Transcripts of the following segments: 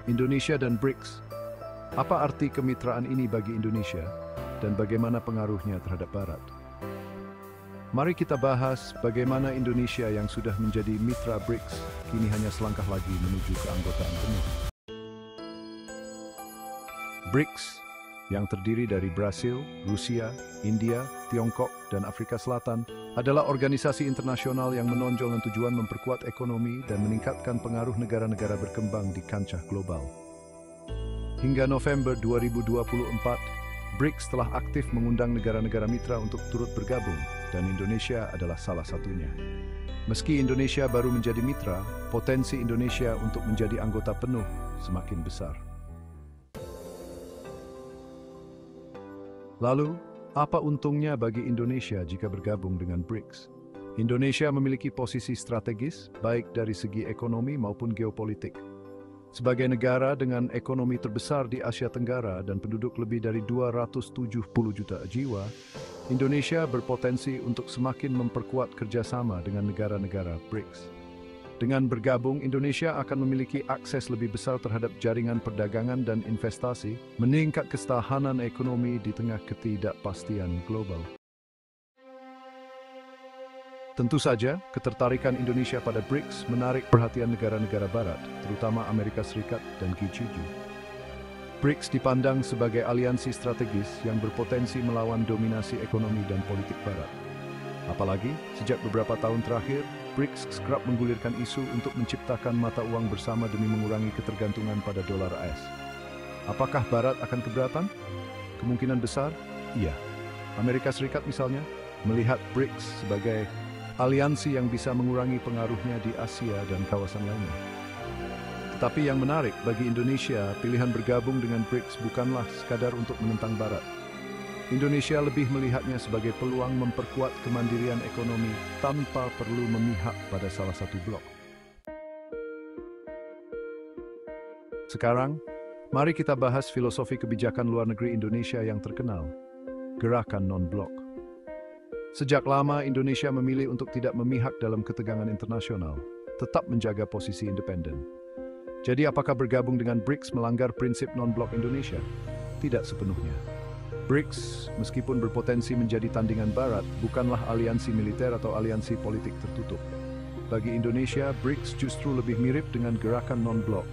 Indonesia dan BRICS. Apa arti kemitraan ini bagi Indonesia dan bagaimana pengaruhnya terhadap Barat? Mari kita bahas bagaimana Indonesia yang sudah menjadi mitra BRICS kini hanya selangkah lagi menuju keanggotaan penuh. BRICS yang terdiri dari Brasil, Rusia, India, Tiongkok, dan Afrika Selatan adalah organisasi internasional yang menonjol dengan tujuan memperkuat ekonomi dan meningkatkan pengaruh negara-negara berkembang di kancah global. Hingga November 2024, BRICS telah aktif mengundang negara-negara mitra untuk turut bergabung, dan Indonesia adalah salah satunya. Meski Indonesia baru menjadi mitra, potensi Indonesia untuk menjadi anggota penuh semakin besar. Lalu, apa untungnya bagi Indonesia jika bergabung dengan BRICS? Indonesia memiliki posisi strategis, baik dari segi ekonomi maupun geopolitik. Sebagai negara dengan ekonomi terbesar di Asia Tenggara dan penduduk lebih dari 270 juta jiwa, Indonesia berpotensi untuk semakin memperkuat kerjasama dengan negara-negara BRICS. Dengan bergabung, Indonesia akan memiliki akses lebih besar terhadap jaringan perdagangan dan investasi, meningkat ketahanan ekonomi di tengah ketidakpastian global. Tentu saja, ketertarikan Indonesia pada BRICS menarik perhatian negara-negara Barat, terutama Amerika Serikat dan G7. BRICS dipandang sebagai aliansi strategis yang berpotensi melawan dominasi ekonomi dan politik Barat. Apalagi, sejak beberapa tahun terakhir, BRICS kerap menggulirkan isu untuk menciptakan mata uang bersama demi mengurangi ketergantungan pada dolar AS. Apakah Barat akan keberatan? Kemungkinan besar, iya. Amerika Serikat misalnya, melihat BRICS sebagai aliansi yang bisa mengurangi pengaruhnya di Asia dan kawasan lainnya. Tetapi yang menarik bagi Indonesia, pilihan bergabung dengan BRICS bukanlah sekadar untuk menentang Barat. Indonesia lebih melihatnya sebagai peluang memperkuat kemandirian ekonomi tanpa perlu memihak pada salah satu blok. Sekarang, mari kita bahas filosofi kebijakan luar negeri Indonesia yang terkenal, gerakan non-blok. Sejak lama Indonesia memilih untuk tidak memihak dalam ketegangan internasional, tetap menjaga posisi independen. Jadi apakah bergabung dengan BRICS melanggar prinsip non-blok Indonesia? Tidak sepenuhnya. BRICS, meskipun berpotensi menjadi tandingan Barat, bukanlah aliansi militer atau aliansi politik tertutup. Bagi Indonesia, BRICS justru lebih mirip dengan gerakan non-blok.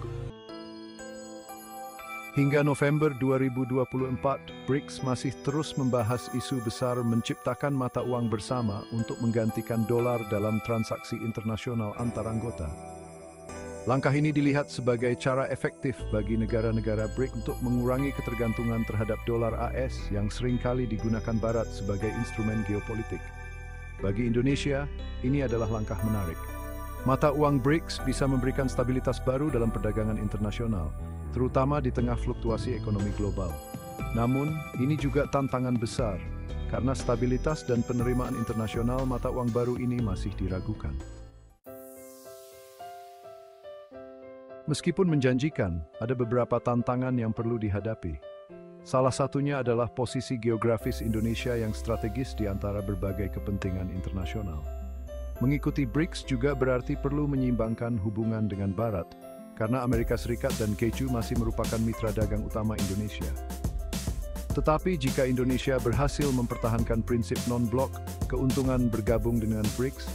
Hingga November 2024, BRICS masih terus membahas isu besar menciptakan mata uang bersama untuk menggantikan dolar dalam transaksi internasional antar anggota. Langkah ini dilihat sebagai cara efektif bagi negara-negara BRICS untuk mengurangi ketergantungan terhadap dolar AS yang seringkali digunakan Barat sebagai instrumen geopolitik. Bagi Indonesia, ini adalah langkah menarik. Mata uang BRICS bisa memberikan stabilitas baru dalam perdagangan internasional, terutama di tengah fluktuasi ekonomi global. Namun, ini juga tantangan besar, karena stabilitas dan penerimaan internasional mata uang baru ini masih diragukan. Meskipun menjanjikan, ada beberapa tantangan yang perlu dihadapi. Salah satunya adalah posisi geografis Indonesia yang strategis di antara berbagai kepentingan internasional. Mengikuti BRICS juga berarti perlu menyeimbangkan hubungan dengan Barat, karena Amerika Serikat dan G7 masih merupakan mitra dagang utama Indonesia. Tetapi jika Indonesia berhasil mempertahankan prinsip non-blok, keuntungan bergabung dengan BRICS,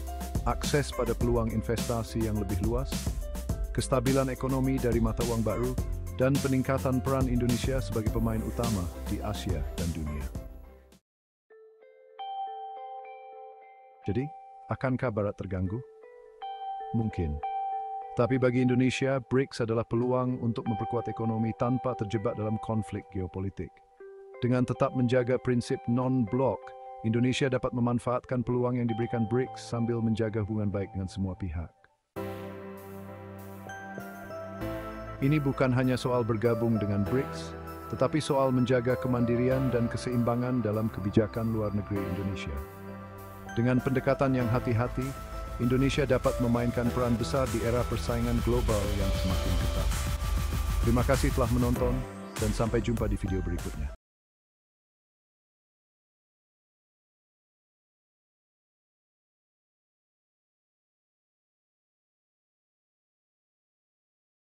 akses pada peluang investasi yang lebih luas, kestabilan ekonomi dari mata uang baru, dan peningkatan peran Indonesia sebagai pemain utama di Asia dan dunia. Jadi, akankah Barat terganggu? Mungkin. Tapi bagi Indonesia, BRICS adalah peluang untuk memperkuat ekonomi tanpa terjebak dalam konflik geopolitik. Dengan tetap menjaga prinsip non-blok, Indonesia dapat memanfaatkan peluang yang diberikan BRICS sambil menjaga hubungan baik dengan semua pihak. Ini bukan hanya soal bergabung dengan BRICS, tetapi soal menjaga kemandirian dan keseimbangan dalam kebijakan luar negeri Indonesia. Dengan pendekatan yang hati-hati, Indonesia dapat memainkan peran besar di era persaingan global yang semakin ketat. Terima kasih telah menonton, dan sampai jumpa di video berikutnya.